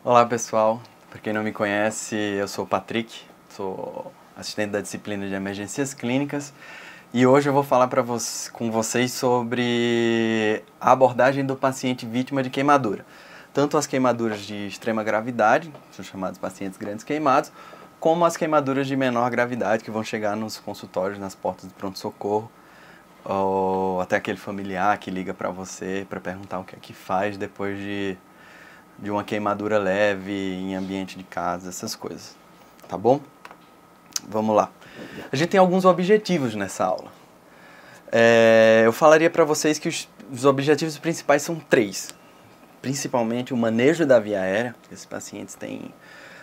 Olá pessoal, para quem não me conhece, eu sou o Patrick, sou assistente da disciplina de emergências clínicas e hoje eu vou falar com vocês sobre a abordagem do paciente vítima de queimadura. Tanto as queimaduras de extrema gravidade, são chamados pacientes grandes queimados, como as queimaduras de menor gravidade que vão chegar nos consultórios, nas portas do pronto-socorro, ou até aquele familiar que liga para você para perguntar o que é que faz depois de uma queimadura leve em ambiente de casa, essas coisas, tá bom? Vamos lá. A gente tem alguns objetivos nessa aula. Eu falaria para vocês que os objetivos principais são 3. Principalmente o manejo da via aérea, esses pacientes têm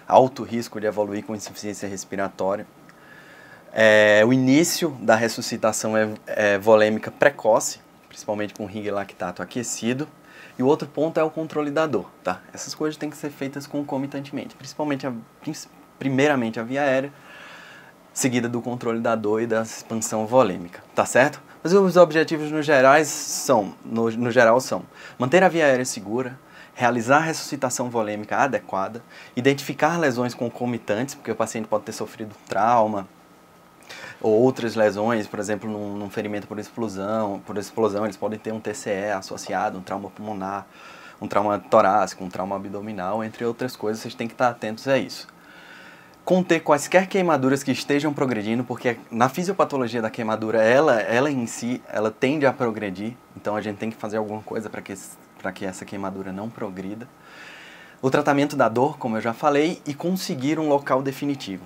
alto risco de evoluir com insuficiência respiratória. O início da ressuscitação volêmica precoce, principalmente com ringue lactato aquecido. E o outro ponto é o controle da dor, tá? Essas coisas têm que ser feitas concomitantemente, primeiramente a via aérea, seguida do controle da dor e da expansão volêmica, tá certo? Mas os objetivos no geral são manter a via aérea segura, realizar a ressuscitação volêmica adequada, identificar lesões concomitantes, porque o paciente pode ter sofrido trauma, ou outras lesões, por exemplo, num ferimento por explosão, eles podem ter um TCE associado, um trauma pulmonar, um trauma torácico, um trauma abdominal, entre outras coisas, vocês têm que estar atentos a isso. Conter quaisquer queimaduras que estejam progredindo, porque na fisiopatologia da queimadura, ela em si, ela tende a progredir, então a gente tem que fazer alguma coisa para que essa queimadura não progrida. O tratamento da dor, como eu já falei, e conseguir um local definitivo.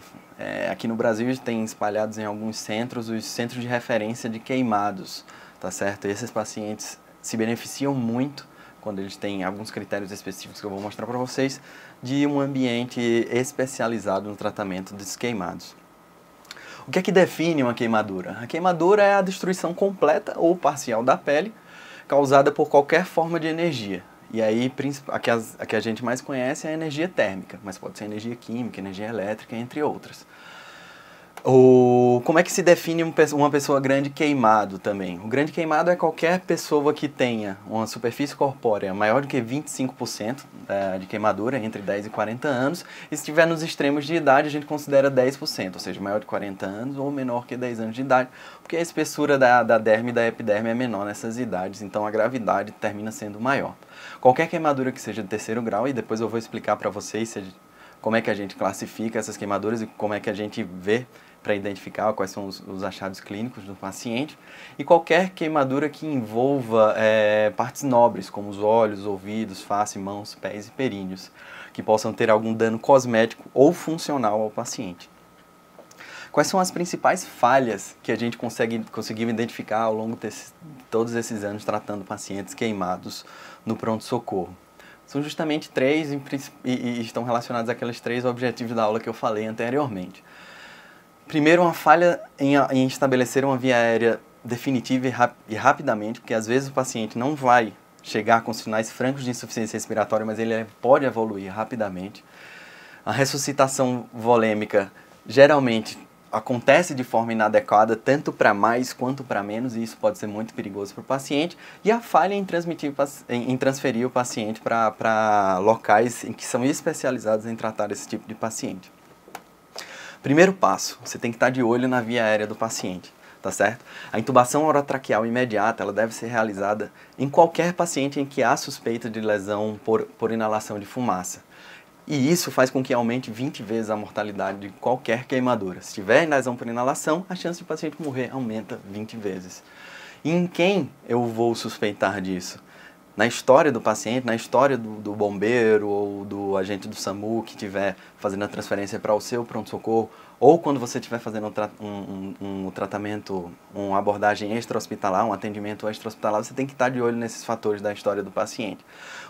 Aqui no Brasil tem espalhados em alguns centros os centros de referência de queimados, tá certo? E esses pacientes se beneficiam muito, quando eles têm alguns critérios específicos que eu vou mostrar para vocês, de um ambiente especializado no tratamento desses queimados. O que é que define uma queimadura? A queimadura é a destruição completa ou parcial da pele, causada por qualquer forma de energia. E aí, a que a gente mais conhece é a energia térmica, mas pode ser energia química, energia elétrica, entre outras. Como é que se define uma pessoa grande queimado também? O grande queimado é qualquer pessoa que tenha uma superfície corpórea maior do que 25% de queimadura, entre 10 e 40 anos, e se estiver nos extremos de idade, a gente considera 10%, ou seja, maior de 40 anos ou menor que 10 anos de idade, porque a espessura da derme e da epiderme é menor nessas idades, então a gravidade termina sendo maior. Qualquer queimadura que seja de terceiro grau, e depois eu vou explicar para vocês como é que a gente classifica essas queimaduras e como é que a gente vê para identificar quais são os achados clínicos do paciente, e qualquer queimadura que envolva partes nobres, como os olhos, ouvidos, face, mãos, pés e perínneos, que possam ter algum dano cosmético ou funcional ao paciente. Quais são as principais falhas que a gente conseguiu identificar ao longo de todos esses anos tratando pacientes queimados no pronto-socorro? São justamente 3 e estão relacionados àqueles 3 objetivos da aula que eu falei anteriormente. Primeiro, uma falha em estabelecer uma via aérea definitiva e rapidamente, porque às vezes o paciente não vai chegar com sinais francos de insuficiência respiratória, mas ele pode evoluir rapidamente. A ressuscitação volêmica geralmente acontece de forma inadequada, tanto para mais quanto para menos, e isso pode ser muito perigoso para o paciente. E a falha em transferir o paciente para locais em que são especializados em tratar esse tipo de paciente. Primeiro passo, você tem que estar de olho na via aérea do paciente, tá certo? A intubação orotraqueal imediata, ela deve ser realizada em qualquer paciente em que há suspeita de lesão por inalação de fumaça. E isso faz com que aumente 20 vezes a mortalidade de qualquer queimadura. Se tiver lesão por inalação, a chance de o paciente morrer aumenta 20 vezes. E em quem eu vou suspeitar disso? Na história do paciente, na história do bombeiro ou do agente do SAMU que estiver fazendo a transferência para o seu pronto-socorro, ou quando você estiver fazendo um tratamento, uma abordagem extra-hospitalar, um atendimento extra-hospitalar, você tem que estar de olho nesses fatores da história do paciente.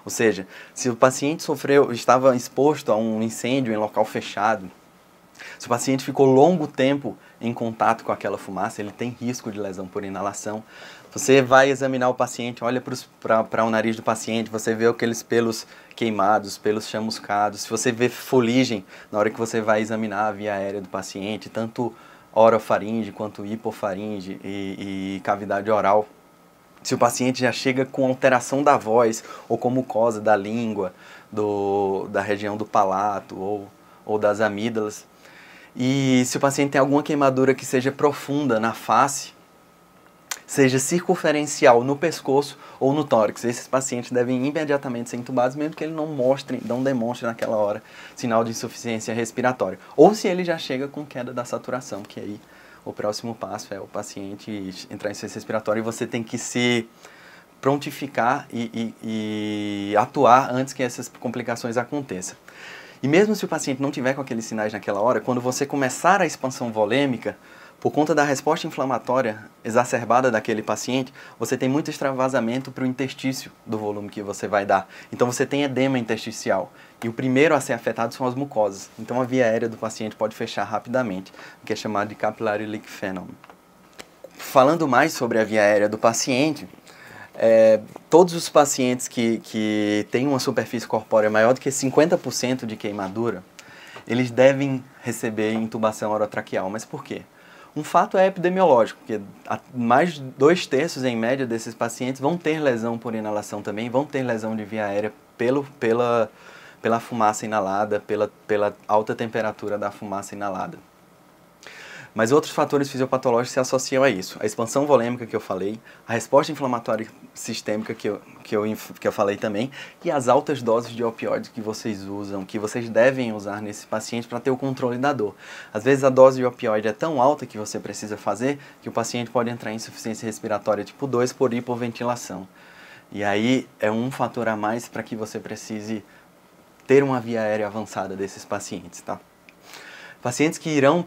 Ou seja, se o paciente estava exposto a um incêndio em local fechado, se o paciente ficou longo tempo em contato com aquela fumaça, ele tem risco de lesão por inalação. Você vai examinar o paciente, olha para o nariz do paciente, você vê aqueles pelos queimados, pelos chamuscados. Se você vê fuligem na hora que você vai examinar a via aérea do paciente, tanto orofaringe quanto hipofaringe e cavidade oral, se o paciente já chega com alteração da voz ou com mucosa da língua, da região do palato ou das amígdalas. E se o paciente tem alguma queimadura que seja profunda na face, seja circunferencial no pescoço ou no tórax, esses pacientes devem imediatamente ser intubados, mesmo que ele não demonstre naquela hora sinal de insuficiência respiratória. Ou se ele já chega com queda da saturação, que aí o próximo passo é o paciente entrar em insuficiência respiratória e você tem que se prontificar e atuar antes que essas complicações aconteçam. E mesmo se o paciente não tiver com aqueles sinais naquela hora, quando você começar a expansão volêmica, por conta da resposta inflamatória exacerbada daquele paciente, você tem muito extravasamento para o interstício do volume que você vai dar. Então você tem edema intersticial. E o primeiro a ser afetado são as mucosas. Então a via aérea do paciente pode fechar rapidamente, o que é chamado de capillary leak phenomenon. Falando mais sobre a via aérea do paciente, todos os pacientes que têm uma superfície corpórea maior do que 50% de queimadura, eles devem receber intubação orotraqueal. Mas por quê? Um fato é epidemiológico, porque mais de 2/3 em média desses pacientes vão ter lesão por inalação também, vão ter lesão de via aérea pela fumaça inalada, pela alta temperatura da fumaça inalada. Mas outros fatores fisiopatológicos se associam a isso. A expansão volêmica que eu falei, a resposta inflamatória sistêmica que eu falei também, e as altas doses de opioides que vocês usam, que vocês devem usar nesse paciente para ter o controle da dor. Às vezes a dose de opioide é tão alta que você precisa fazer que o paciente pode entrar em insuficiência respiratória tipo 2 por hipoventilação. E aí é um fator a mais para que você precise ter uma via aérea avançada desses pacientes, tá? Pacientes que irão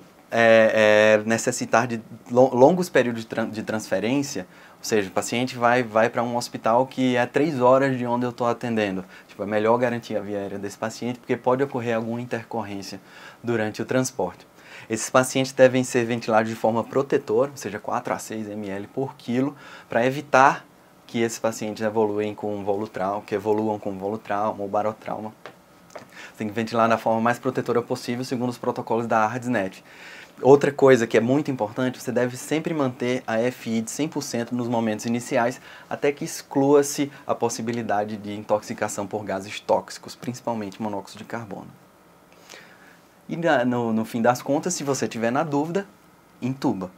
necessitar de longos períodos de transferência, ou seja, o paciente vai para um hospital que é 3 horas de onde eu estou atendendo. Tipo, é melhor garantir a via aérea desse paciente, porque pode ocorrer alguma intercorrência durante o transporte. Esses pacientes devem ser ventilados de forma protetora, ou seja, 4 a 6 ml por quilo, para evitar que esses pacientes evoluam com volutrauma ou barotrauma. Tem que ventilar da forma mais protetora possível, segundo os protocolos da ARDSNET. Outra coisa que é muito importante, você deve sempre manter a FI de 100% nos momentos iniciais, até que exclua-se a possibilidade de intoxicação por gases tóxicos, principalmente monóxido de carbono. E no fim das contas, se você tiver na dúvida, intuba.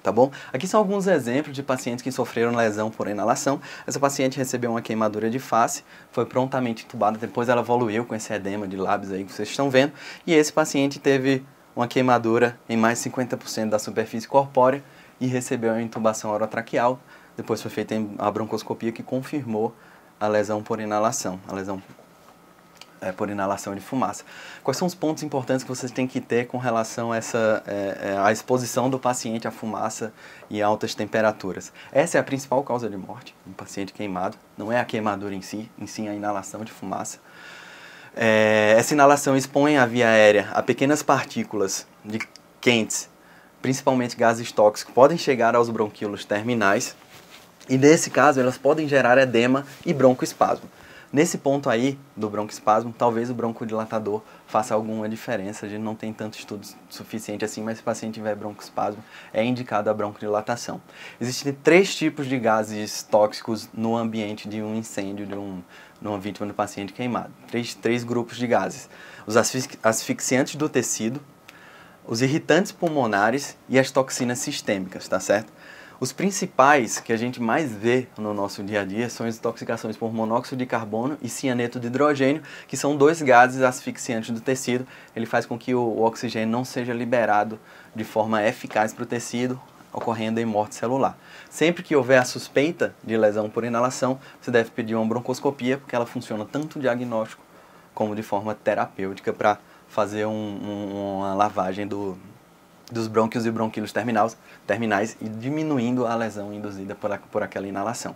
Tá bom? Aqui são alguns exemplos de pacientes que sofreram lesão por inalação. Essa paciente recebeu uma queimadura de face, foi prontamente intubada, depois ela evoluiu com esse edema de lábios aí que vocês estão vendo, e esse paciente teve uma queimadura em mais de 50% da superfície corpórea e recebeu a intubação orotraqueal. Depois foi feita a broncoscopia que confirmou a lesão por inalação, por inalação de fumaça. Quais são os pontos importantes que vocês têm que ter com relação a a exposição do paciente à fumaça e altas temperaturas? Essa é a principal causa de morte, um paciente queimado, não é a queimadura em si a inalação de fumaça. Essa inalação expõe a via aérea a pequenas partículas quentes, principalmente gases tóxicos, podem chegar aos bronquíolos terminais e nesse caso elas podem gerar edema e broncoespasmo. Nesse ponto aí do broncoespasmo, talvez o broncodilatador faça alguma diferença. A gente não tem tanto estudo suficiente assim, mas se o paciente tiver broncoespasmo, é indicado a broncodilatação. Existem 3 tipos de gases tóxicos no ambiente de um incêndio, de uma vítima do paciente queimado. Três grupos de gases. Os asfixiantes do tecido, os irritantes pulmonares e as toxinas sistêmicas, tá certo? Os principais que a gente mais vê no nosso dia a dia são as intoxicações por monóxido de carbono e cianeto de hidrogênio, que são 2 gases asfixiantes do tecido. Ele faz com que o oxigênio não seja liberado de forma eficaz para o tecido, ocorrendo em morte celular. Sempre que houver a suspeita de lesão por inalação, você deve pedir uma broncoscopia, porque ela funciona tanto diagnóstico como de forma terapêutica para fazer uma lavagem dos brônquios e bronquíolos terminais e diminuindo a lesão induzida por aquela inalação.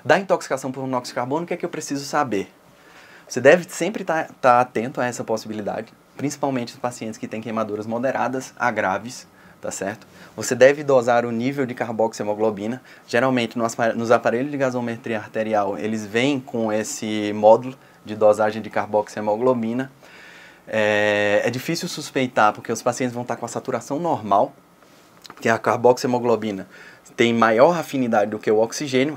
Da intoxicação por monóxido de carbono, o que é que eu preciso saber? Você deve sempre estar atento a essa possibilidade, principalmente os pacientes que têm queimaduras moderadas a graves, tá certo? Você deve dosar o nível de carboxiemoglobina. Geralmente nos aparelhos de gasometria arterial, eles vêm com esse módulo de dosagem de carboxiemoglobina. É difícil suspeitar porque os pacientes vão estar com a saturação normal, porque a carboxiemoglobina, tem maior afinidade do que o oxigênio,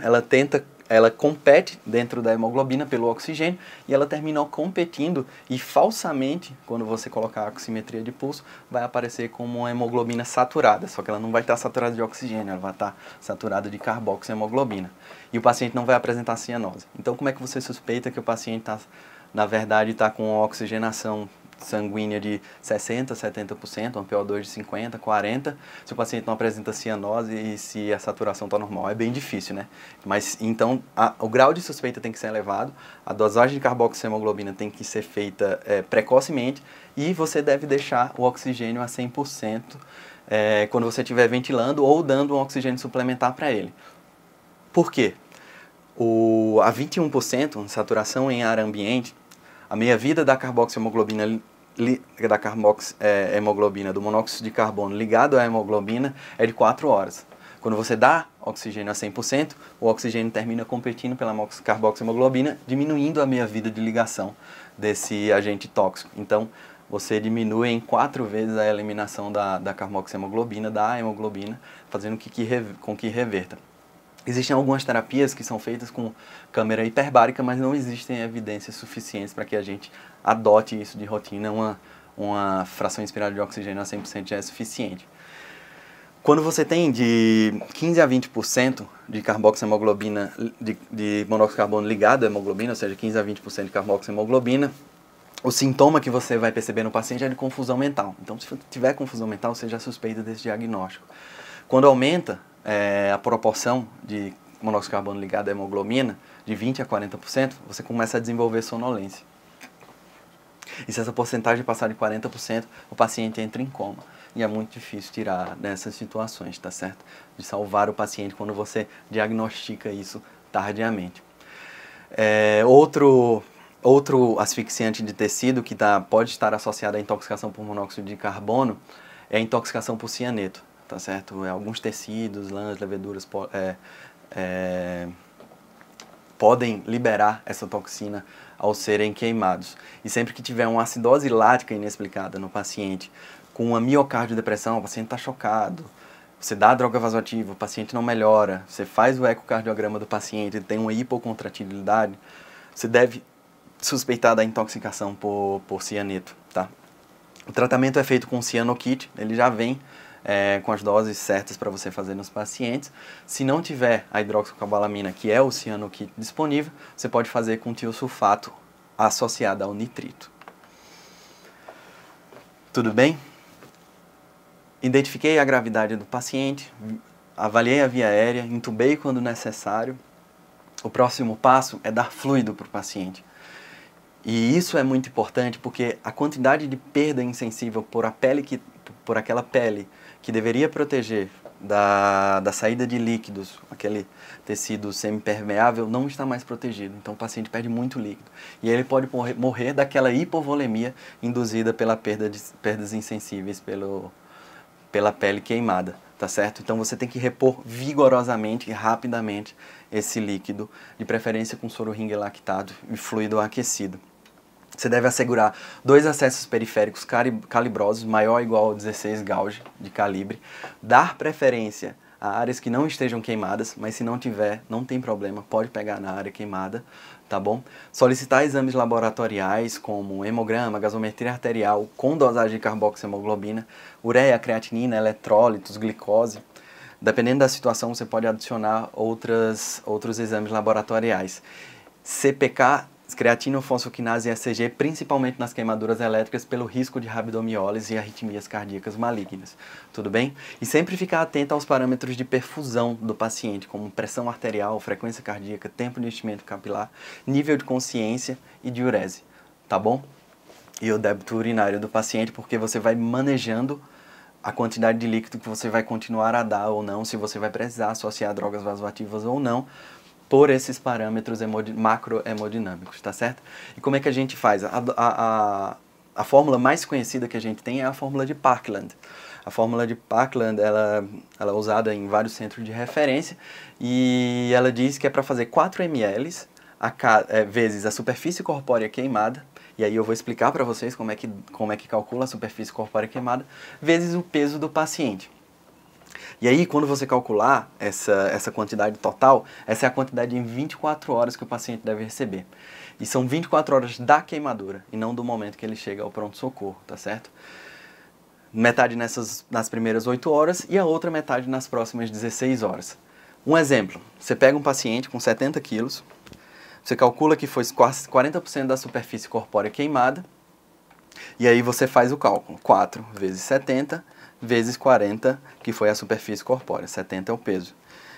ela compete dentro da hemoglobina pelo oxigênio e ela termina competindo e falsamente, quando você colocar a oximetria de pulso, vai aparecer como uma hemoglobina saturada, só que ela não vai estar saturada de oxigênio, ela vai estar saturada de carboxiemoglobina. E o paciente não vai apresentar cianose. Então, como é que você suspeita que o paciente na verdade, está com oxigenação sanguínea de 60%, 70%, um PO2 de 50%, 40%, se o paciente não apresenta cianose e se a saturação está normal? É bem difícil, né? Mas, então, o grau de suspeita tem que ser elevado, a dosagem de carboxiemoglobina tem que ser feita precocemente e você deve deixar o oxigênio a 100% quando você estiver ventilando ou dando um oxigênio suplementar para ele. Por quê? A 21%, saturação em ar ambiente, a meia-vida da carboxiemoglobina hemoglobina do monóxido de carbono ligado à hemoglobina é de 4 horas. Quando você dá oxigênio a 100%, o oxigênio termina competindo pela carboxiemoglobina, diminuindo a meia-vida de ligação desse agente tóxico. Então, você diminui em 4 vezes a eliminação da carboxiemoglobina, da hemoglobina, fazendo com que reverta. Existem algumas terapias que são feitas com câmera hiperbárica, mas não existem evidências suficientes para que a gente adote isso de rotina. Uma fração inspirada de oxigênio a 100% já é suficiente. Quando você tem de 15 a 20% de carboxiemoglobina, de monóxido de carbono ligado à hemoglobina, ou seja, 15 a 20% de carboxiemoglobina, o sintoma que você vai perceber no paciente é de confusão mental. Então, se tiver confusão mental, você já suspeita desse diagnóstico. Quando aumenta a proporção de monóxido de carbono ligado à hemoglobina, de 20% a 40%, você começa a desenvolver sonolência. E se essa porcentagem passar de 40%, o paciente entra em coma. E é muito difícil tirar dessas situações, tá certo? De salvar o paciente quando você diagnostica isso tardiamente. Outro asfixiante de tecido que pode estar associado à intoxicação por monóxido de carbono é a intoxicação por cianeto. Tá certo? Alguns tecidos, lãs, leveduras podem liberar essa toxina ao serem queimados. E sempre que tiver uma acidose lática inexplicada no paciente, com uma miocardiodepressão, o paciente está chocado, você dá a droga vasoativa, o paciente não melhora, você faz o ecocardiograma do paciente, ele tem uma hipocontratilidade, você deve suspeitar da intoxicação por cianeto. Tá? O tratamento é feito com cianokit, ele já vem com as doses certas para você fazer nos pacientes. Se não tiver a hidroxicobalamina, que é o cianokit disponível, você pode fazer com tiosulfato associado ao nitrito. Tudo bem? Identifiquei a gravidade do paciente, avaliei a via aérea, intubei quando necessário. O próximo passo é dar fluido para o paciente. E isso é muito importante porque a quantidade de perda insensível por aquela pele que deveria proteger da saída de líquidos, aquele tecido semipermeável, não está mais protegido. Então o paciente perde muito líquido. E ele pode morrer daquela hipovolemia induzida pela perdas insensíveis pela pele queimada, tá certo? Então você tem que repor vigorosamente e rapidamente esse líquido, de preferência com soro Ringer lactado e fluido aquecido. Você deve assegurar 2 acessos periféricos calibrosos, maior ou igual a 16 gauge de calibre. Dar preferência a áreas que não estejam queimadas, mas se não tiver, não tem problema, pode pegar na área queimada, tá bom? Solicitar exames laboratoriais como hemograma, gasometria arterial com dosagem de carboxiemoglobina, ureia, creatinina, eletrólitos, glicose. Dependendo da situação, você pode adicionar outros exames laboratoriais. CPK, creatinofosfoquinase e ECG, principalmente nas queimaduras elétricas, pelo risco de rabdomiólise e arritmias cardíacas malignas. Tudo bem? E sempre ficar atento aos parâmetros de perfusão do paciente, como pressão arterial, frequência cardíaca, tempo de enchimento capilar, nível de consciência e diurese. Tá bom? E o débito urinário do paciente, porque você vai manejando a quantidade de líquido que você vai continuar a dar ou não, se você vai precisar associar drogas vasoativas ou não, por esses parâmetros macrohemodinâmicos, tá certo? E como é que a gente faz? A fórmula mais conhecida que a gente tem é a fórmula de Parkland. A fórmula de Parkland, ela é usada em vários centros de referência e ela diz que é para fazer 4 ml vezes a superfície corpórea queimada, e aí eu vou explicar para vocês como é que calcula a superfície corpórea queimada, vezes o peso do paciente. E aí, quando você calcular essa quantidade total, essa é a quantidade em 24 horas que o paciente deve receber. E são 24 horas da queimadura, e não do momento que ele chega ao pronto-socorro, tá certo? Metade nas primeiras 8 horas e a outra metade nas próximas 16 horas. Um exemplo, você pega um paciente com 70 quilos, você calcula que foi quase 40% da superfície corpórea queimada, e aí você faz o cálculo, 4 vezes 70 vezes 40, que foi a superfície corpórea, 70 é o peso.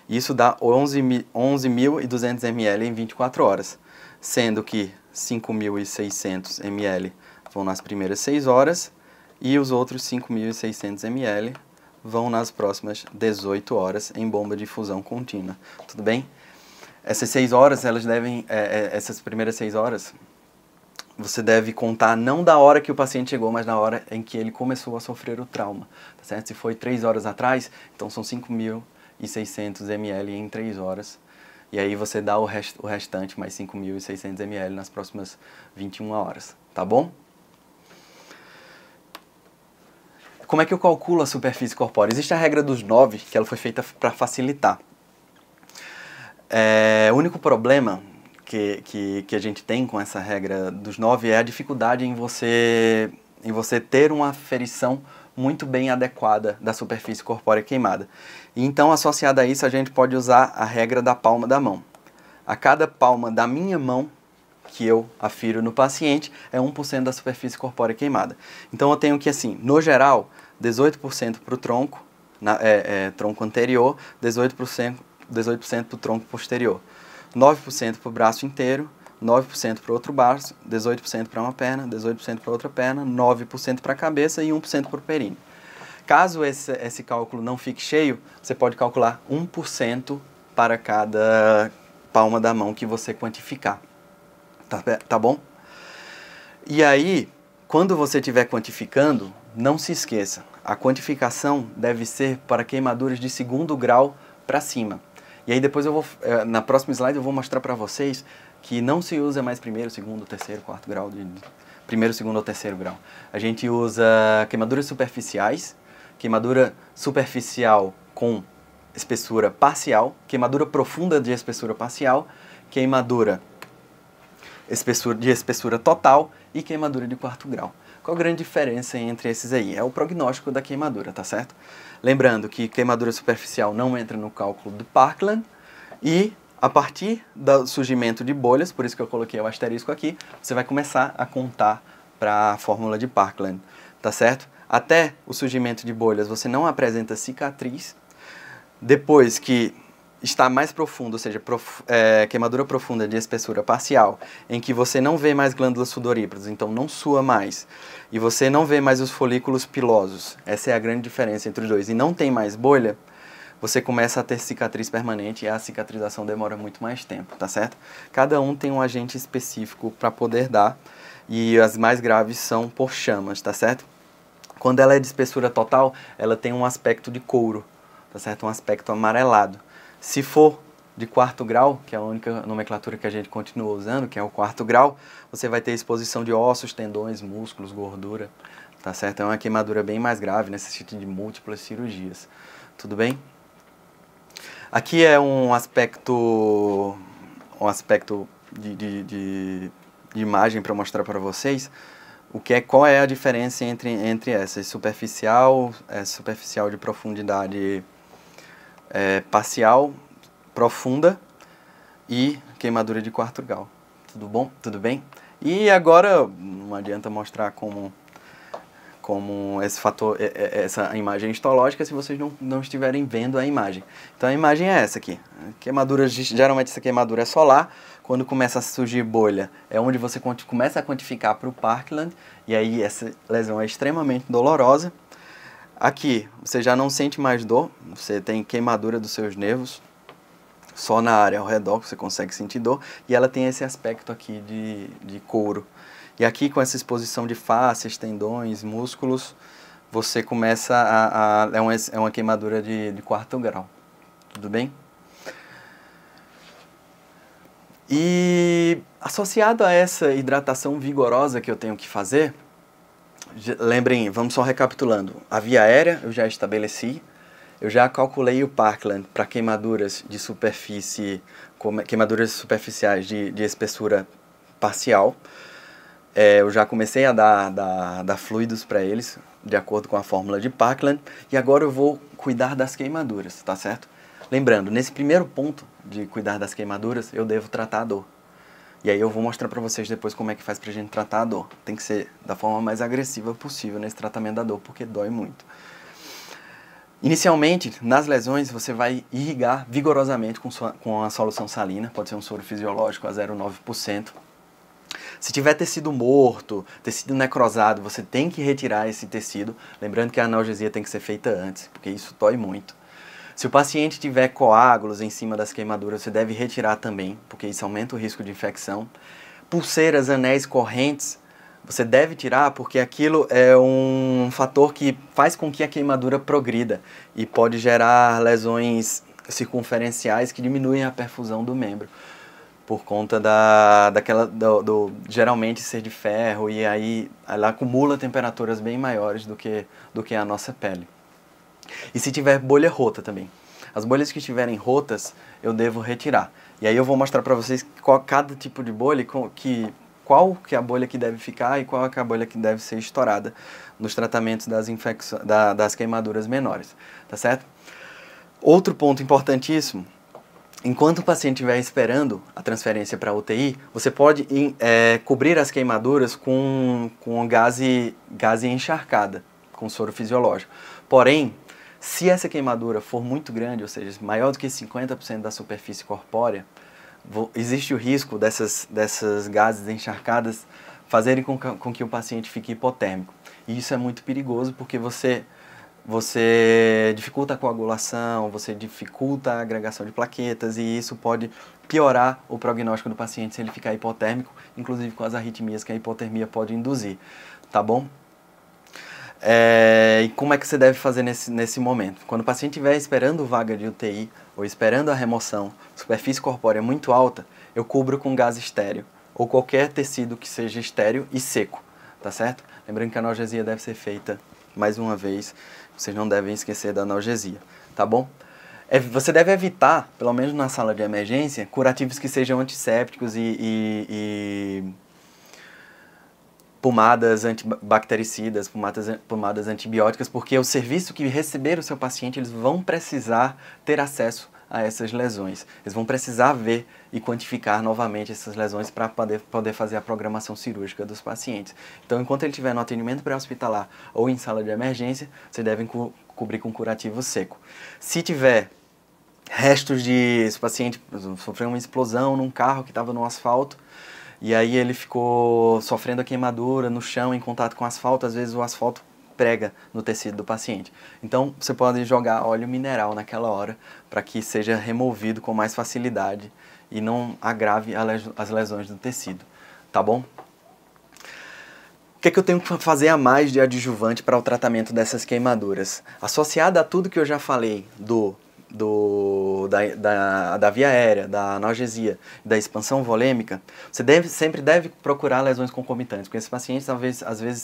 Isso dá 11.200 ml em 24 horas, sendo que 5.600 ml vão nas primeiras 6 horas e os outros 5.600 ml vão nas próximas 18 horas em bomba de infusão contínua. Tudo bem? Essas 6 horas, essas primeiras 6 horas, você deve contar não da hora que o paciente chegou, mas na hora em que ele começou a sofrer o trauma. Tá certo? Se foi 3 horas atrás, então são 5.600 ml em 3 horas. E aí você dá o restante, mais 5.600 ml nas próximas 21 horas. Tá bom? Como é que eu calculo a superfície corpórea? Existe a regra dos 9, que ela foi feita para facilitar. O único problema que a gente tem com essa regra dos 9 é a dificuldade em você ter uma aferição muito bem adequada da superfície corpórea queimada. E então, associada a isso, a gente pode usar a regra da palma da mão. A cada palma da minha mão que eu afiro no paciente é 1% da superfície corpórea queimada. Então eu tenho que, assim, no geral, 18% para o tronco, tronco anterior, 18% para o tronco posterior, 9% para o braço inteiro, 9% para o outro braço, 18% para uma perna, 18% para outra perna, 9% para a cabeça e 1% para o períneo. Caso esse cálculo não fique cheio, você pode calcular 1% para cada palma da mão que você quantificar. Tá bom? E aí, quando você estiver quantificando, não se esqueça, a quantificação deve ser para queimaduras de 2º grau para cima. E aí depois na próxima slide eu vou mostrar para vocês que não se usa mais 1º, 2º, 3º, 4º grau, 1º, 2º ou 3º grau. A gente usa queimaduras superficiais, queimadura superficial com espessura parcial, queimadura profunda de espessura parcial, queimadura de espessura total e queimadura de 4º grau. Qual a grande diferença entre esses aí? É o prognóstico da queimadura, tá certo? Lembrando que queimadura superficial não entra no cálculo do Parkland e a partir do surgimento de bolhas, por isso que eu coloquei o asterisco aqui, você vai começar a contar para a fórmula de Parkland, tá certo? Até o surgimento de bolhas você não apresenta cicatriz. Depois que está mais profundo, ou seja, queimadura profunda de espessura parcial, em que você não vê mais glândulas sudoríparas, então não sua mais, e você não vê mais os folículos pilosos, essa é a grande diferença entre os dois, e não tem mais bolha, você começa a ter cicatriz permanente e a cicatrização demora muito mais tempo, tá certo? Cada um tem um agente específico para poder dar, e as mais graves são por chamas, tá certo? Quando ela é de espessura total, ela tem um aspecto de couro, tá certo? Um aspecto amarelado. Se for de 4º grau, que é a única nomenclatura que a gente continua usando, que é o 4º grau, você vai ter exposição de ossos, tendões, músculos, gordura, tá certo? É uma queimadura bem mais grave, necessita de múltiplas cirurgias. Tudo bem? Aqui é um aspecto de imagem para mostrar para vocês qual é a diferença entre essas, superficial de profundidade parcial, profunda e queimadura de 4º grau. Tudo bom? Tudo bem? E agora não adianta mostrar como esse fator, essa imagem histológica se vocês não estiverem vendo a imagem. Então a imagem é essa aqui. Geralmente essa queimadura é solar. Quando começa a surgir bolha, é onde você começa a quantificar para o Parkland, e aí essa lesão é extremamente dolorosa. Aqui, você já não sente mais dor, você tem queimadura dos seus nervos, só na área ao redor que você consegue sentir dor, e ela tem esse aspecto aqui de couro. E aqui, com essa exposição de fáscias, tendões, músculos, você começa é uma queimadura de 4º grau. Tudo bem? E associado a essa hidratação vigorosa que eu tenho que fazer, lembrem, vamos só recapitulando. A via aérea eu já estabeleci. Eu já calculei o Parkland para queimaduras de superfície, queimaduras superficiais de espessura parcial. Eu já comecei a dar fluidos para eles, de acordo com a fórmula de Parkland, e agora eu vou cuidar das queimaduras, tá certo? Lembrando, nesse primeiro ponto de cuidar das queimaduras, eu devo tratar a dor. E aí eu vou mostrar para vocês depois como é que faz pra gente tratar a dor. Tem que ser da forma mais agressiva possível nesse tratamento da dor, porque dói muito. Inicialmente, nas lesões, você vai irrigar vigorosamente com a solução salina, pode ser um soro fisiológico a 0,9%. Se tiver tecido morto, tecido necrosado, você tem que retirar esse tecido, lembrando que a analgesia tem que ser feita antes, porque isso dói muito. Se o paciente tiver coágulos em cima das queimaduras, você deve retirar também, porque isso aumenta o risco de infecção. Pulseiras, anéis, correntes, você deve tirar porque aquilo é um fator que faz com que a queimadura progrida e pode gerar lesões circunferenciais que diminuem a perfusão do membro, por conta geralmente ser de ferro, e aí ela acumula temperaturas bem maiores do que a nossa pele. E se tiver bolha rota também. As bolhas que estiverem rotas, eu devo retirar. E aí eu vou mostrar para vocês cada tipo de bolha, qual que é a bolha que deve ficar e qual que é a bolha que deve ser estourada nos tratamentos das queimaduras menores, tá certo? Outro ponto importantíssimo: enquanto o paciente estiver esperando a transferência para a UTI, você pode cobrir as queimaduras com gase encharcada, com soro fisiológico. Porém, se essa queimadura for muito grande, ou seja, maior do que 50% da superfície corpórea, existe o risco dessas gases encharcadas fazerem com que o paciente fique hipotérmico. E isso é muito perigoso porque você dificulta a coagulação, você dificulta a agregação de plaquetas, e isso pode piorar o prognóstico do paciente se ele ficar hipotérmico, inclusive com as arritmias que a hipotermia pode induzir, tá bom? E como é que você deve fazer nesse momento? Quando o paciente estiver esperando vaga de UTI ou esperando a remoção, superfície corpórea muito alta, eu cubro com gás estéreo ou qualquer tecido que seja estéreo e seco, tá certo? Lembrando que a analgesia deve ser feita, mais uma vez, vocês não devem esquecer da analgesia, tá bom? Você deve evitar, pelo menos na sala de emergência, curativos que sejam antissépticos e pomadas antibactericidas, pomadas antibióticas, porque o serviço que receber o seu paciente, eles vão precisar ter acesso a essas lesões. Eles vão precisar ver e quantificar novamente essas lesões para poder fazer a programação cirúrgica dos pacientes. Então, enquanto ele estiver no atendimento pré-hospitalar ou em sala de emergência, vocês devem cobrir com curativo seco. Se tiver restos se o paciente sofreu uma explosão num carro que estava no asfalto, e aí ele ficou sofrendo a queimadura no chão, em contato com o asfalto, às vezes o asfalto prega no tecido do paciente. Então você pode jogar óleo mineral naquela hora para que seja removido com mais facilidade e não agrave as lesões do tecido, tá bom? O que é que eu tenho que fazer a mais de adjuvante para o tratamento dessas queimaduras? Associada a tudo que eu já falei da via aérea, da analgesia, da expansão volêmica, você sempre deve procurar lesões concomitantes, porque esses pacientes às vezes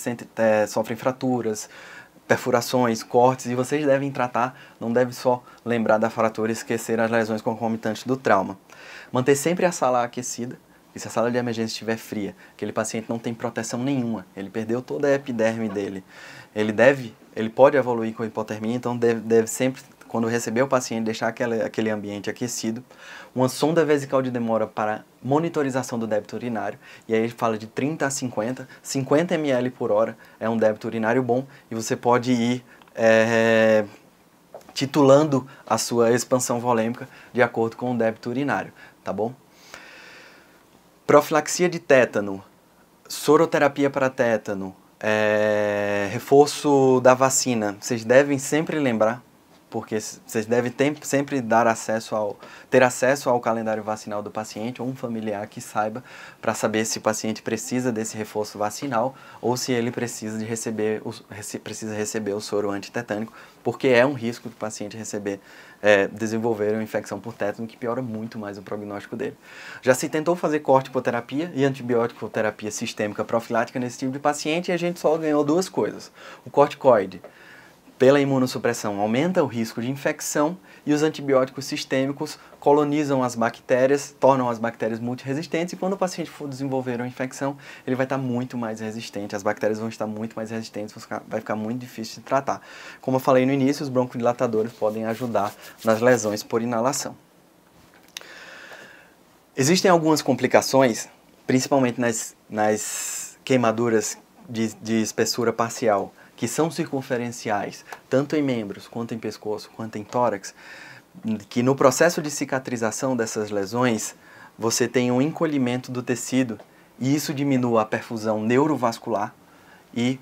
sofrem fraturas, perfurações, cortes, e vocês devem tratar, não deve só lembrar da fratura e esquecer as lesões concomitantes do trauma. Manter sempre a sala aquecida, e se a sala de emergência estiver fria, aquele paciente não tem proteção nenhuma, ele perdeu toda a epiderme dele, ele pode evoluir com hipotermia, então deve sempre, quando receber o paciente, deixar aquele ambiente aquecido. Uma sonda vesical de demora para monitorização do débito urinário, e aí ele fala de 30 a 50 ml por hora é um débito urinário bom, e você pode ir titulando a sua expansão volêmica de acordo com o débito urinário, tá bom? Profilaxia de tétano, soroterapia para tétano, reforço da vacina, vocês devem sempre lembrar, porque vocês devem sempre ter acesso ao calendário vacinal do paciente ou um familiar que saiba, para saber se o paciente precisa desse reforço vacinal ou se ele precisa receber o soro antitetânico, porque é um risco do paciente desenvolver uma infecção por tétano que piora muito mais o prognóstico dele. Já se tentou fazer corticoterapia e antibiótico terapia sistêmica profilática nesse tipo de paciente, e a gente só ganhou duas coisas. O corticoide pela imunossupressão, aumenta o risco de infecção e os antibióticos sistêmicos colonizam as bactérias, tornam as bactérias multiresistentes e quando o paciente for desenvolver uma infecção, ele vai estar muito mais resistente, as bactérias vão estar muito mais resistentes, vai ficar muito difícil de tratar. Como eu falei no início, os broncodilatadores podem ajudar nas lesões por inalação. Existem algumas complicações, principalmente nas queimaduras de espessura parcial, que são circunferenciais, tanto em membros, quanto em pescoço, quanto em tórax, que no processo de cicatrização dessas lesões, você tem um encolhimento do tecido e isso diminui a perfusão neurovascular e,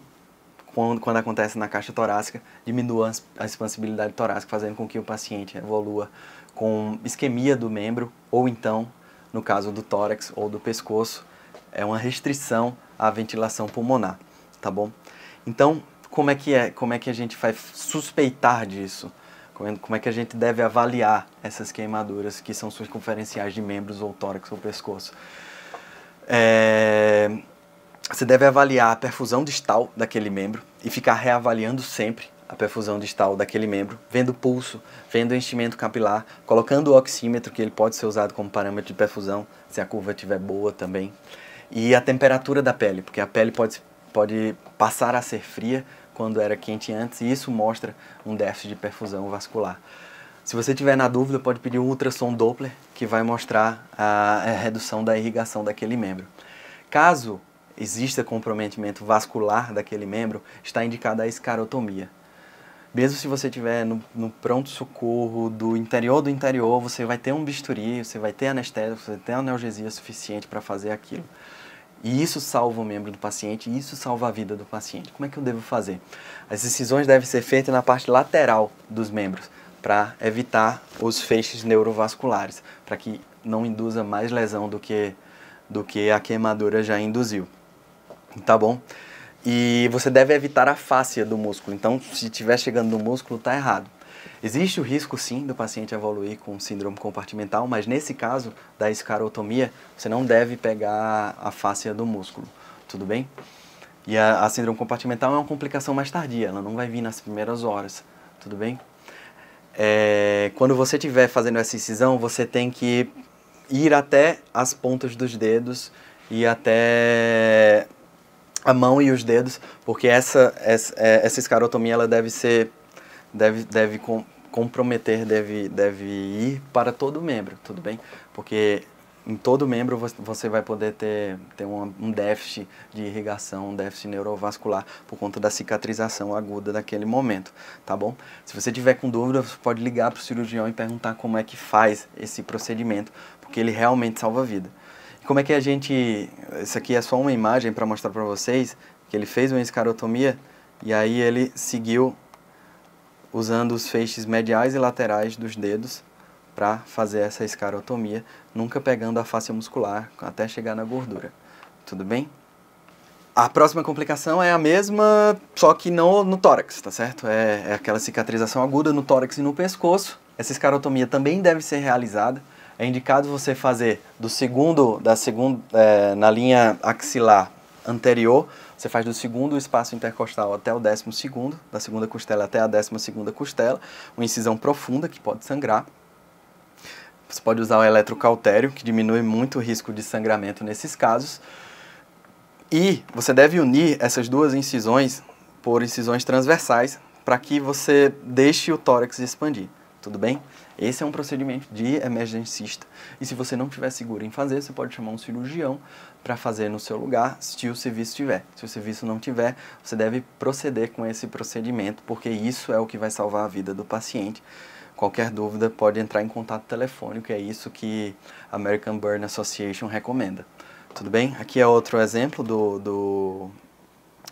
quando acontece na caixa torácica, diminui a expansibilidade torácica, fazendo com que o paciente evolua com isquemia do membro ou então, no caso do tórax ou do pescoço, é uma restrição à ventilação pulmonar, tá bom? Então, como é que a gente vai suspeitar disso? Como é que a gente deve avaliar essas queimaduras que são circunferenciais de membros ou tórax ou pescoço? Você deve avaliar a perfusão distal daquele membro e ficar reavaliando sempre a perfusão distal daquele membro, vendo o pulso, vendo o enchimento capilar, colocando o oxímetro, que ele pode ser usado como parâmetro de perfusão, se a curva estiver boa também, e a temperatura da pele, porque a pele pode passar a ser fria quando era quente antes, e isso mostra um déficit de perfusão vascular. Se você tiver na dúvida, pode pedir um ultrassom Doppler, que vai mostrar a redução da irrigação daquele membro. Caso exista comprometimento vascular daquele membro, está indicada a escarotomia. Mesmo se você estiver no pronto-socorro do interior, você vai ter um bisturi, você vai ter anestésia, você vai ter analgesia suficiente para fazer aquilo. E isso salva o membro do paciente, e isso salva a vida do paciente. Como é que eu devo fazer? As incisões devem ser feitas na parte lateral dos membros, para evitar os feixes neurovasculares, para que não induza mais lesão do que a queimadura já induziu. Tá bom? E você deve evitar a fáscia do músculo. Então, se estiver chegando no músculo, está errado. Existe o risco, sim, do paciente evoluir com síndrome compartimental, mas nesse caso da escarotomia, você não deve pegar a fáscia do músculo, tudo bem? E a síndrome compartimental é uma complicação mais tardia, ela não vai vir nas primeiras horas, tudo bem? Quando você estiver fazendo essa incisão, você tem que ir até as pontas dos dedos e até a mão e os dedos, porque essa escarotomia ela deve comprometer, deve ir para todo o membro, tudo bem? Porque em todo membro você vai poder ter um déficit de irrigação, um déficit neurovascular por conta da cicatrização aguda daquele momento, tá bom? Se você tiver com dúvida, você pode ligar para o cirurgião e perguntar como é que faz esse procedimento, porque ele realmente salva a vida. Como é que isso aqui é só uma imagem para mostrar para vocês que ele fez uma escarotomia e aí ele seguiu usando os feixes mediais e laterais dos dedos para fazer essa escarotomia, nunca pegando a fáscia muscular até chegar na gordura. Tudo bem? A próxima complicação é a mesma, só que não no tórax, tá certo? É aquela cicatrização aguda no tórax e no pescoço. Essa escarotomia também deve ser realizada. É indicado você fazer na linha axilar anterior, você faz do segundo espaço intercostal até o 12º, da segunda costela até a 12ª costela, uma incisão profunda que pode sangrar. Você pode usar o eletrocautério, que diminui muito o risco de sangramento nesses casos. E você deve unir essas duas incisões por incisões transversais para que você deixe o tórax expandir. Tudo bem? Esse é um procedimento de emergencista. E se você não estiver seguro em fazer, você pode chamar um cirurgião para fazer no seu lugar, se o serviço tiver. Se o serviço não tiver, você deve proceder com esse procedimento, porque isso é o que vai salvar a vida do paciente. Qualquer dúvida pode entrar em contato telefônico, é isso que a American Burn Association recomenda. Tudo bem? Aqui é outro exemplo do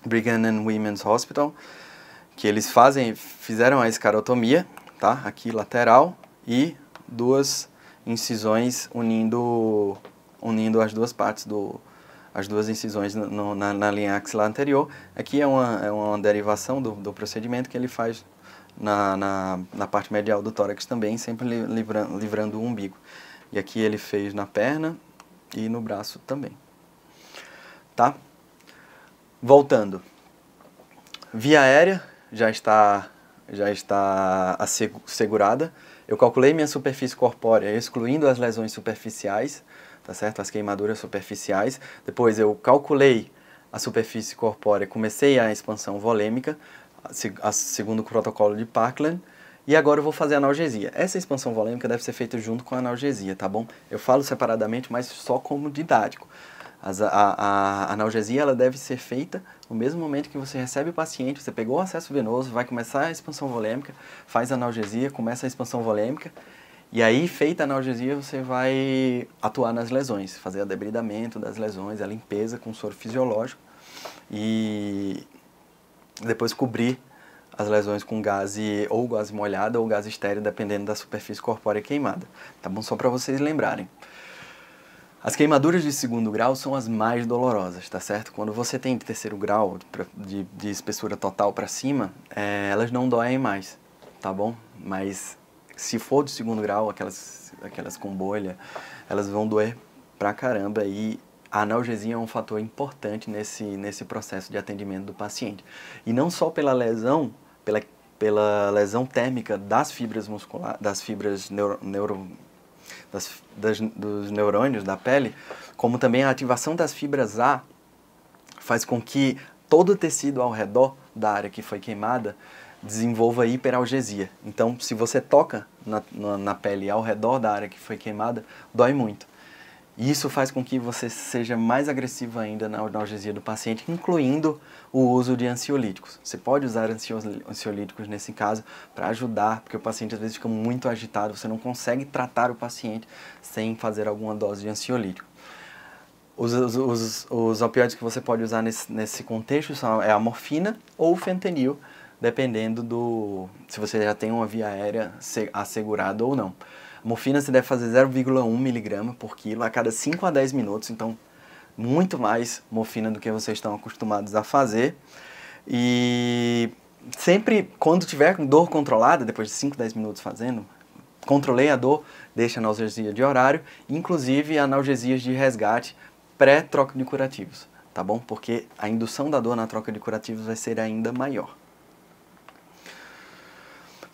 Brigham and Women's Hospital, que eles fizeram a escarotomia, tá? Aqui lateral, e duas incisões unindo as duas partes, as duas incisões na linha axilar anterior. Aqui é uma derivação do procedimento que ele faz na parte medial do tórax também, sempre livrando o umbigo. E aqui ele fez na perna e no braço também. Tá? Voltando. Via aérea já está já está segurada. Eu calculei minha superfície corpórea, excluindo as lesões superficiais, tá certo? As queimaduras superficiais. Depois eu calculei a superfície corpórea, comecei a expansão volêmica, segundo o protocolo de Parkland, e agora eu vou fazer a analgesia. Essa expansão volêmica deve ser feita junto com a analgesia, tá bom? Eu falo separadamente, mas só como didático. A analgesia ela deve ser feita no mesmo momento que você recebe o paciente, você pegou o acesso venoso, vai começar a expansão volêmica, faz a analgesia, começa a expansão volêmica, e aí, feita a analgesia, você vai atuar nas lesões, fazer o debridamento das lesões, a limpeza com soro fisiológico, e depois cobrir as lesões com ou gás molhado ou gás estéril, dependendo da superfície corpórea queimada. Tá bom? Só para vocês lembrarem. As queimaduras de segundo grau são as mais dolorosas, tá certo? Quando você tem de terceiro grau, de espessura total para cima, elas não doem mais, tá bom? Mas se for de segundo grau, aquelas com bolha, elas vão doer pra caramba, e a analgesia é um fator importante nesse processo de atendimento do paciente. E não só pela lesão, pela lesão térmica das fibras musculares, das fibras dos neurônios da pele, como também a ativação das fibras A faz com que todo o tecido ao redor da área que foi queimada desenvolva hiperalgesia. Então, se você toca na pele ao redor da área que foi queimada, dói muito. E isso faz com que você seja mais agressivo ainda na analgesia do paciente, incluindo o uso de ansiolíticos. Você pode usar ansiolíticos nesse caso para ajudar, porque o paciente às vezes fica muito agitado, você não consegue tratar o paciente sem fazer alguma dose de ansiolítico. Os opioides que você pode usar nesse contexto é a morfina ou o fentanil, dependendo se você já tem uma via aérea assegurada ou não. Morfina você deve fazer 0,1 mg por quilo a cada 5 a 10 minutos, então muito mais morfina do que vocês estão acostumados a fazer. E sempre, quando tiver dor controlada, depois de 5 a 10 minutos fazendo, controlei a dor, deixa analgesia de horário, inclusive analgesias de resgate pré-troca de curativos, tá bom? Porque a indução da dor na troca de curativos vai ser ainda maior.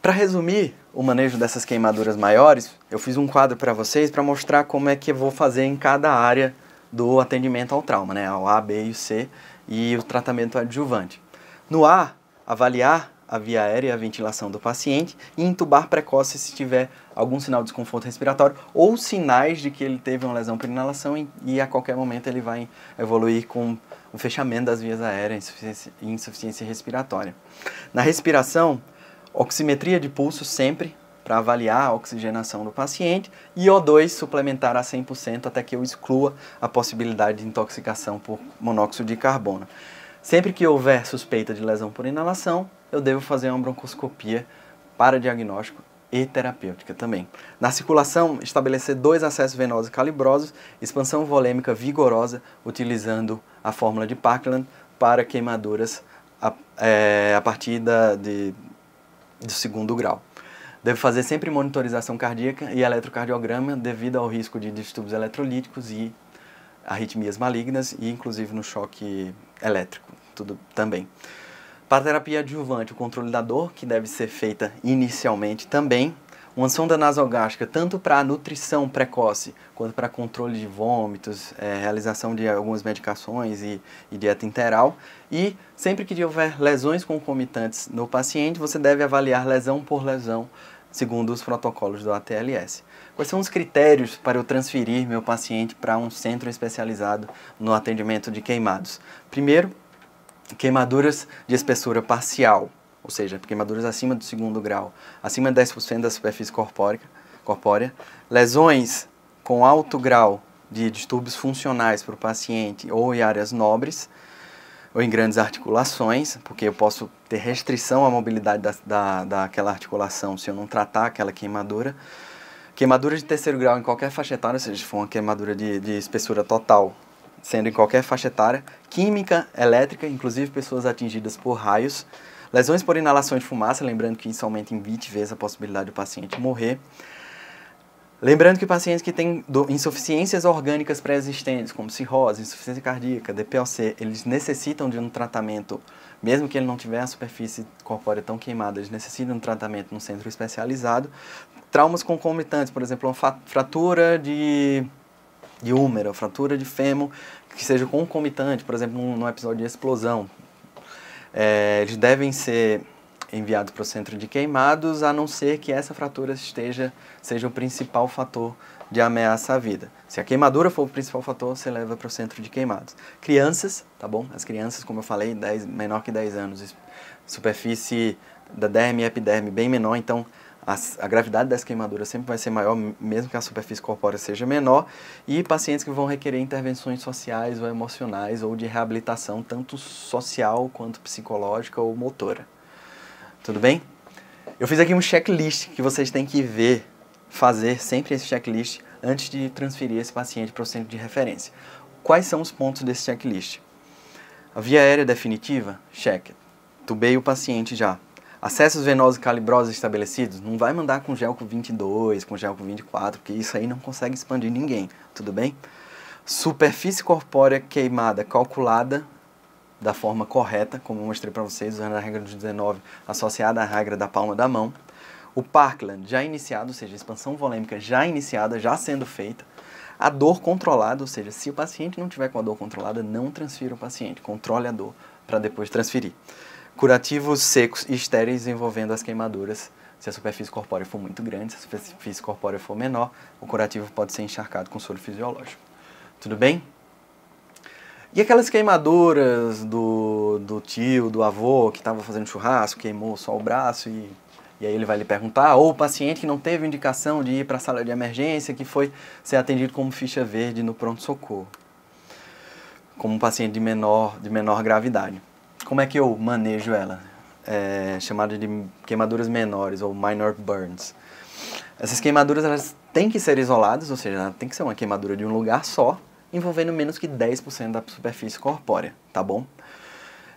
Para resumir o manejo dessas queimaduras maiores, eu fiz um quadro para vocês para mostrar como é que eu vou fazer em cada área do atendimento ao trauma, né? O A, B e o C, e o tratamento adjuvante. No A, avaliar a via aérea e a ventilação do paciente e intubar precoce se tiver algum sinal de desconforto respiratório ou sinais de que ele teve uma lesão por inalação e a qualquer momento ele vai evoluir com o fechamento das vias aéreas e insuficiência respiratória. Na respiração, oximetria de pulso sempre, para avaliar a oxigenação do paciente, e O2 suplementar a 100% até que eu exclua a possibilidade de intoxicação por monóxido de carbono. Sempre que houver suspeita de lesão por inalação, eu devo fazer uma broncoscopia para diagnóstico e terapêutica também. Na circulação, estabelecer 2 acessos venosos calibrosos, expansão volêmica vigorosa, utilizando a fórmula de Parkland para queimaduras a partir do segundo grau. Devo fazer sempre monitorização cardíaca e eletrocardiograma devido ao risco de distúrbios eletrolíticos e arritmias malignas e inclusive no choque elétrico, tudo também. Para a terapia adjuvante, o controle da dor, que deve ser feita inicialmente também. Uma sonda nasogástrica, tanto para nutrição precoce, quanto para controle de vômitos, realização de algumas medicações e dieta interal. E sempre que houver lesões concomitantes no paciente, você deve avaliar lesão por lesão, segundo os protocolos do ATLS. Quais são os critérios para eu transferir meu paciente para um centro especializado no atendimento de queimados? Primeiro, queimaduras de espessura parcial, ou seja, queimaduras acima do segundo grau, acima de 10% da superfície corpórea, lesões com alto grau de distúrbios funcionais para o paciente ou em áreas nobres, ou em grandes articulações, porque eu posso ter restrição à mobilidade daquela articulação se eu não tratar aquela queimadura. Queimadura de terceiro grau em qualquer faixa etária, ou seja, se for uma queimadura de espessura total, sendo em qualquer faixa etária, química, elétrica, inclusive pessoas atingidas por raios, lesões por inalação de fumaça, lembrando que isso aumenta em 20 vezes a possibilidade do paciente morrer, Lembrando que pacientes que têm insuficiências orgânicas pré-existentes, como cirrose, insuficiência cardíaca, DPOC, eles necessitam de um tratamento, mesmo que ele não tiver a superfície corpórea tão queimada, eles necessitam de um tratamento num centro especializado. Traumas concomitantes, por exemplo, uma fratura de húmero, fratura de fêmur, que seja concomitante, por exemplo, num episódio de explosão. Eles devem ser enviados para o centro de queimados, a não ser que essa fratura seja o principal fator de ameaça à vida. Se a queimadura for o principal fator, você leva para o centro de queimados. Crianças, tá bom? As crianças, como eu falei, menor que 10 anos, superfície da derme e epiderme bem menor, então a gravidade das queimaduras sempre vai ser maior, mesmo que a superfície corpórea seja menor, e pacientes que vão requerer intervenções sociais ou emocionais ou de reabilitação, tanto social quanto psicológica ou motora. Tudo bem? Eu fiz aqui um checklist que vocês têm que fazer sempre esse checklist antes de transferir esse paciente para o centro de referência. Quais são os pontos desse checklist? A via aérea definitiva? Check. Tubei o paciente já. Acessos venosos calibrosos estabelecidos? Não vai mandar com gel com 22, com gel com 24, porque isso aí não consegue expandir ninguém. Tudo bem? Superfície corpórea queimada calculada da forma correta, como eu mostrei para vocês, usando a regra dos 19, associada à regra da palma da mão. O Parkland já iniciado, ou seja, a expansão volêmica já iniciada, já sendo feita. A dor controlada, ou seja, se o paciente não tiver com a dor controlada, não transfira o paciente, controle a dor para depois transferir. Curativos secos e estéreis envolvendo as queimaduras. Se a superfície corpórea for muito grande, se a superfície corpórea for menor, o curativo pode ser encharcado com soro fisiológico. Tudo bem? E aquelas queimaduras do tio, do avô, que estava fazendo churrasco, queimou só o braço e aí ele vai lhe perguntar, ou o paciente que não teve indicação de ir para a sala de emergência, que foi ser atendido como ficha verde no pronto-socorro, como um paciente de menor gravidade. Como é que eu manejo ela? Chamada de queimaduras menores, ou minor burns. Essas queimaduras elas têm que ser isoladas, ou seja, ela tem que ser uma queimadura de um lugar só, envolvendo menos que 10% da superfície corpórea, tá bom?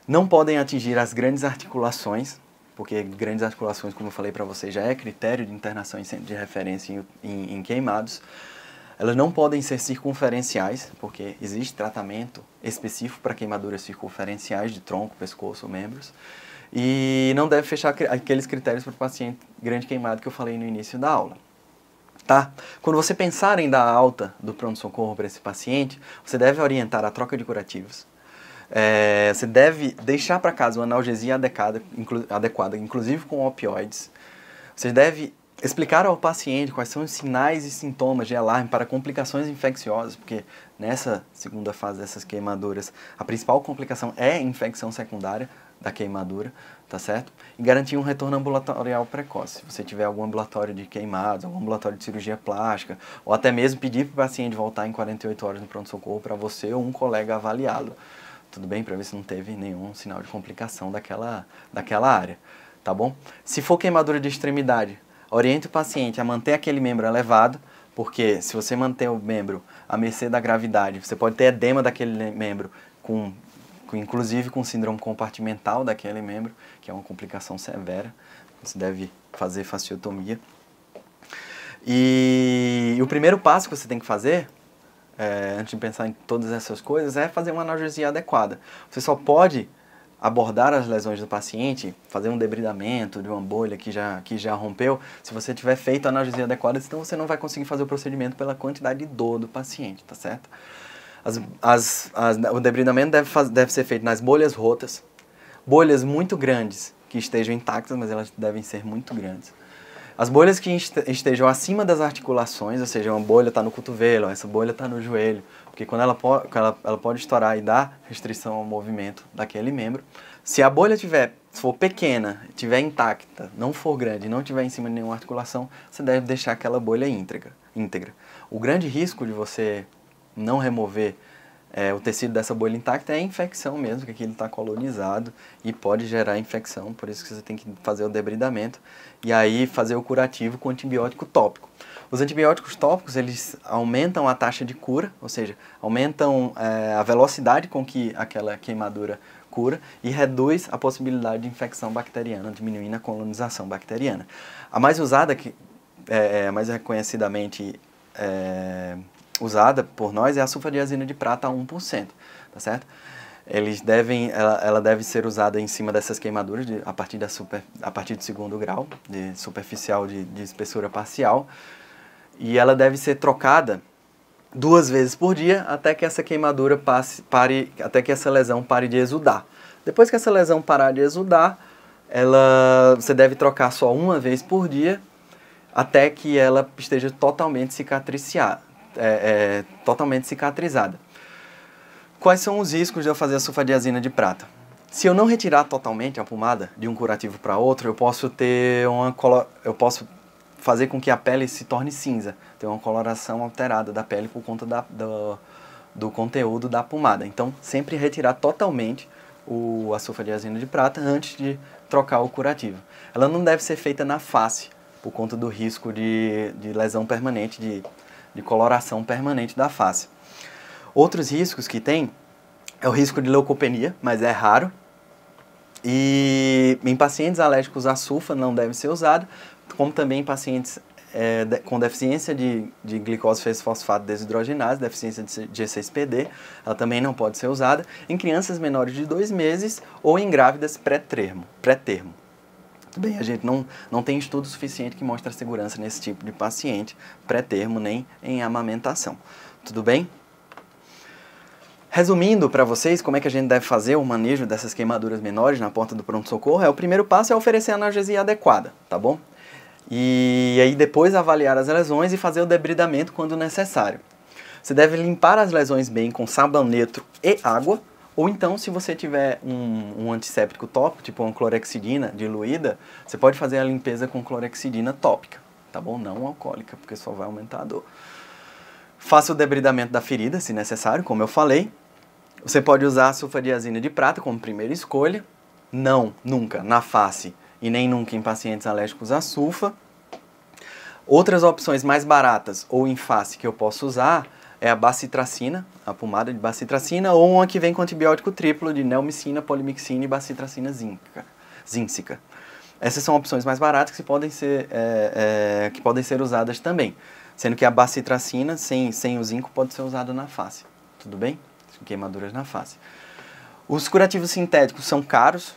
Não podem atingir as grandes articulações, porque grandes articulações, como eu falei para vocês, já é critério de internação em centro de referência em queimados. Elas não podem ser circunferenciais, porque existe tratamento específico para queimaduras circunferenciais de tronco, pescoço, membros. E não deve fechar aqueles critérios para o paciente grande queimado que eu falei no início da aula. Tá? Quando você pensar em dar alta do pronto-socorro para esse paciente, você deve orientar a troca de curativos. Você deve deixar para casa uma analgesia adequada, inclusive com opioides. Você deve explicar ao paciente quais são os sinais e sintomas de alarme para complicações infecciosas, porque nessa segunda fase dessas queimaduras, a principal complicação é a infecção secundária da queimadura, tá certo? E garantir um retorno ambulatorial precoce. Se você tiver algum ambulatório de queimados, algum ambulatório de cirurgia plástica, ou até mesmo pedir para o paciente voltar em 48 horas no pronto-socorro para você ou um colega avaliá-lo. Tudo bem? Para ver se não teve nenhum sinal de complicação daquela área, tá bom? Se for queimadura de extremidade, oriente o paciente a manter aquele membro elevado, porque se você manter o membro à mercê da gravidade, você pode ter edema daquele membro, inclusive com síndrome compartimental daquele membro, que é uma complicação severa. Você deve fazer fasciotomia. E o primeiro passo que você tem que fazer, antes de pensar em todas essas coisas, é fazer uma analgesia adequada. Você só pode abordar as lesões do paciente, fazer um debridamento de uma bolha que já rompeu, se você tiver feito a analgesia adequada, senão você não vai conseguir fazer o procedimento pela quantidade de dor do paciente, tá certo? O debridamento deve ser feito nas bolhas rotas, bolhas muito grandes que estejam intactas, mas elas devem ser muito grandes. As bolhas que estejam acima das articulações, ou seja, uma bolha está no cotovelo, essa bolha está no joelho, porque quando ela pode estourar e dar restrição ao movimento daquele membro. Se a bolha for pequena, estiver intacta, não for grande, não estiver em cima de nenhuma articulação, você deve deixar aquela bolha íntegra. O grande risco de você não remover o tecido dessa bolha intacta é a infecção mesmo, que aquilo está colonizado e pode gerar infecção, por isso que você tem que fazer o debridamento e aí fazer o curativo com antibiótico tópico. Os antibióticos tópicos, eles aumentam a taxa de cura, ou seja, aumentam a velocidade com que aquela queimadura cura e reduz a possibilidade de infecção bacteriana, diminuindo a colonização bacteriana. A mais usada mais reconhecidamente usada por nós é a sulfadiazina de prata a 1%, tá certo? Ela deve ser usada em cima dessas queimaduras a partir do 2º grau, de superficial de espessura parcial, e ela deve ser trocada 2 vezes por dia até que essa queimadura até que essa lesão pare de exudar. Depois que essa lesão parar de exudar, você deve trocar só 1 vez por dia até que ela esteja totalmente cicatrizada. Quais são os riscos de eu fazer a sulfadiazina de prata? Se eu não retirar totalmente a pomada de um curativo para outro, eu posso fazer com que a pele se torne cinza, ter uma coloração alterada da pele por conta do conteúdo da pomada. Então, sempre retirar totalmente a sulfadiazina de prata antes de trocar o curativo. Ela não deve ser feita na face, por conta do risco de lesão permanente, de coloração permanente da face. Outros riscos que tem é o risco de leucopenia, mas é raro. E em pacientes alérgicos à sulfa não deve ser usado, como também em pacientes com deficiência de glicose 6-fosfato desidrogenase, deficiência de G6PD, ela também não pode ser usada em crianças menores de 2 meses ou em grávidas pré-termo. Bem, a gente não tem estudo suficiente que mostre a segurança nesse tipo de paciente pré-termo, nem em amamentação. Tudo bem? Resumindo para vocês como é que a gente deve fazer o manejo dessas queimaduras menores na porta do pronto-socorro, o primeiro passo é oferecer a analgesia adequada, tá bom? E aí depois avaliar as lesões e fazer o debridamento quando necessário. Você deve limpar as lesões bem com sabão neutro e água, ou então, se você tiver um antisséptico tópico, tipo uma clorexidina diluída, você pode fazer a limpeza com clorexidina tópica, tá bom? Não alcoólica, porque só vai aumentar a dor. Faça o debridamento da ferida, se necessário, como eu falei. Você pode usar a sulfadiazina de prata como primeira escolha. Não, nunca, na face e nem nunca em pacientes alérgicos à sulfa. Outras opções mais baratas ou em face que eu posso usar é a bacitracina, a pomada de bacitracina, ou uma que vem com antibiótico triplo de neomicina, polimixina e bacitracina zínsica. Essas são opções mais baratas que podem ser usadas também, sendo que a bacitracina sem o zinco pode ser usada na face, tudo bem? Queimaduras na face. Os curativos sintéticos são caros,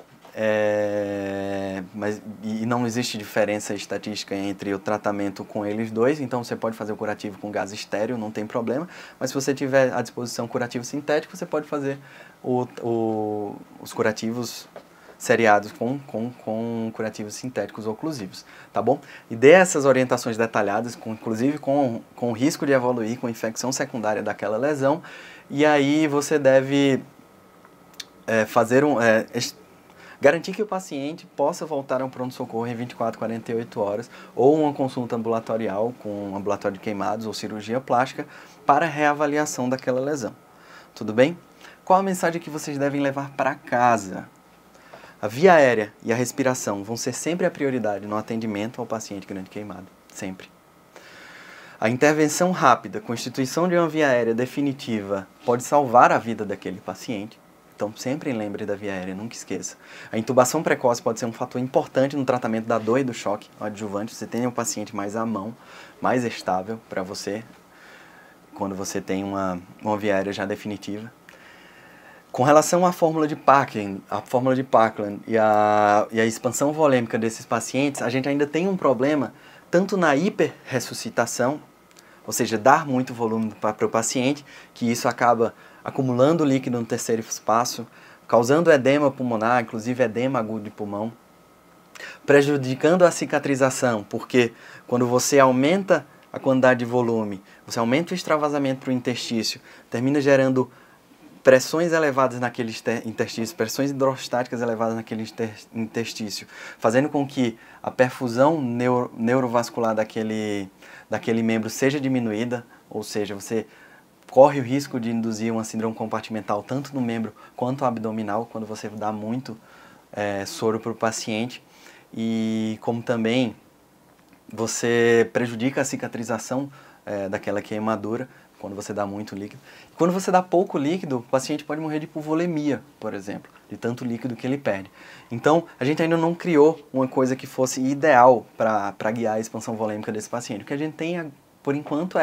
e não existe diferença estatística entre o tratamento com eles dois, então você pode fazer o curativo com gás estéril, não tem problema, mas se você tiver à disposição curativo sintético, você pode fazer os curativos seriados com curativos sintéticos oclusivos, tá bom? E dê essas orientações detalhadas, inclusive com o risco de evoluir com infecção secundária daquela lesão, e aí você deve garantir que o paciente possa voltar ao pronto-socorro em 24, 48 horas, ou uma consulta ambulatorial com ambulatório de queimados ou cirurgia plástica para reavaliação daquela lesão. Tudo bem? Qual a mensagem que vocês devem levar para casa? A via aérea e a respiração vão ser sempre a prioridade no atendimento ao paciente grande queimado, sempre. A intervenção rápida, constituição de uma via aérea definitiva, pode salvar a vida daquele paciente. Então, sempre lembre da via aérea, nunca esqueça. A intubação precoce pode ser um fator importante no tratamento da dor e do choque adjuvante. Você tem um paciente mais à mão, mais estável para você, quando você tem uma via aérea já definitiva. Com relação à fórmula de Parkland, e a expansão volêmica desses pacientes, a gente ainda tem um problema tanto na hiperressuscitação, ou seja, dar muito volume para o paciente, que isso acaba acumulando líquido no terceiro espaço, causando edema pulmonar, inclusive edema agudo de pulmão, prejudicando a cicatrização, porque quando você aumenta a quantidade de volume, você aumenta o extravasamento para o interstício, termina gerando pressões elevadas naquele interstício, pressões hidrostáticas elevadas naquele interstício, fazendo com que a perfusão neurovascular daquele membro seja diminuída, ou seja, você corre o risco de induzir uma síndrome compartimental tanto no membro quanto abdominal, quando você dá muito soro para o paciente, e como também você prejudica a cicatrização daquela queimadura, quando você dá muito líquido. Quando você dá pouco líquido, o paciente pode morrer de hipovolemia, por exemplo, de tanto líquido que ele perde. Então, a gente ainda não criou uma coisa que fosse ideal para guiar a expansão volêmica desse paciente. O que a gente tem, por enquanto,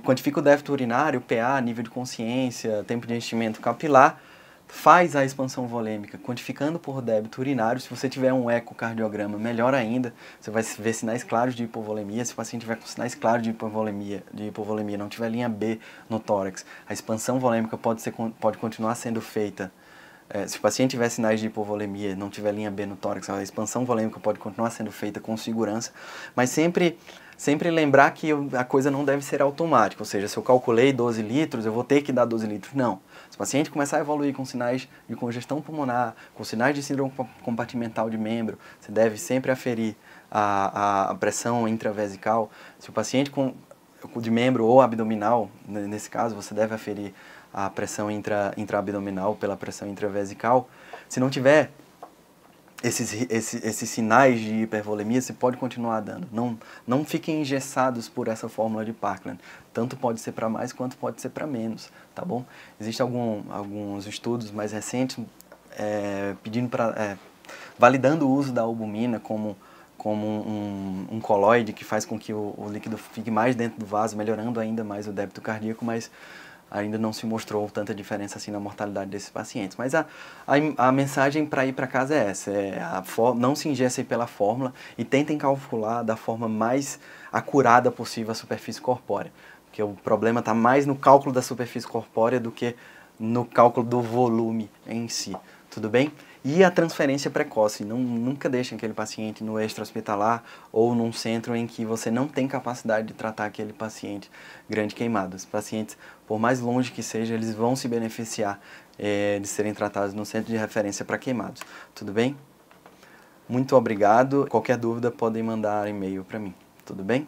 quantifica o débito urinário, PA, nível de consciência, tempo de enchimento capilar, faz a expansão volêmica, quantificando por débito urinário. Se você tiver um ecocardiograma, melhor ainda, você vai ver sinais claros de hipovolemia. Se o paciente tiver com sinais claros de hipovolemia, não tiver linha B no tórax, a expansão volêmica pode continuar sendo feita. Se o paciente tiver sinais de hipovolemia, não tiver linha B no tórax, a expansão volêmica pode continuar sendo feita com segurança, mas sempre lembrar que a coisa não deve ser automática, ou seja, se eu calculei 12 litros, eu vou ter que dar 12 litros. Não. Se o paciente começar a evoluir com sinais de congestão pulmonar, com sinais de síndrome compartimental de membro, você deve sempre aferir a pressão intravesical. Se o paciente de membro ou abdominal, nesse caso, você deve aferir a pressão intraabdominal pela pressão intravesical. Se não tiver esses sinais de hipervolemia, você pode continuar dando. Não fiquem engessados por essa fórmula de Parkland. Tanto pode ser para mais quanto pode ser para menos, tá bom? Existem alguns estudos mais recentes validando o uso da albumina como um coloide que faz com que o líquido fique mais dentro do vaso, melhorando ainda mais o débito cardíaco, mas ainda não se mostrou tanta diferença assim na mortalidade desses pacientes. Mas a mensagem para ir para casa é essa, não se engessem pela fórmula e tentem calcular da forma mais acurada possível a superfície corpórea, porque o problema está mais no cálculo da superfície corpórea do que no cálculo do volume em si, tudo bem? E a transferência precoce, nunca deixem aquele paciente no extra-hospitalar ou num centro em que você não tem capacidade de tratar aquele paciente grande queimado. Os pacientes, por mais longe que seja, eles vão se beneficiar de serem tratados no centro de referência para queimados. Tudo bem? Muito obrigado. Qualquer dúvida podem mandar e-mail para mim. Tudo bem?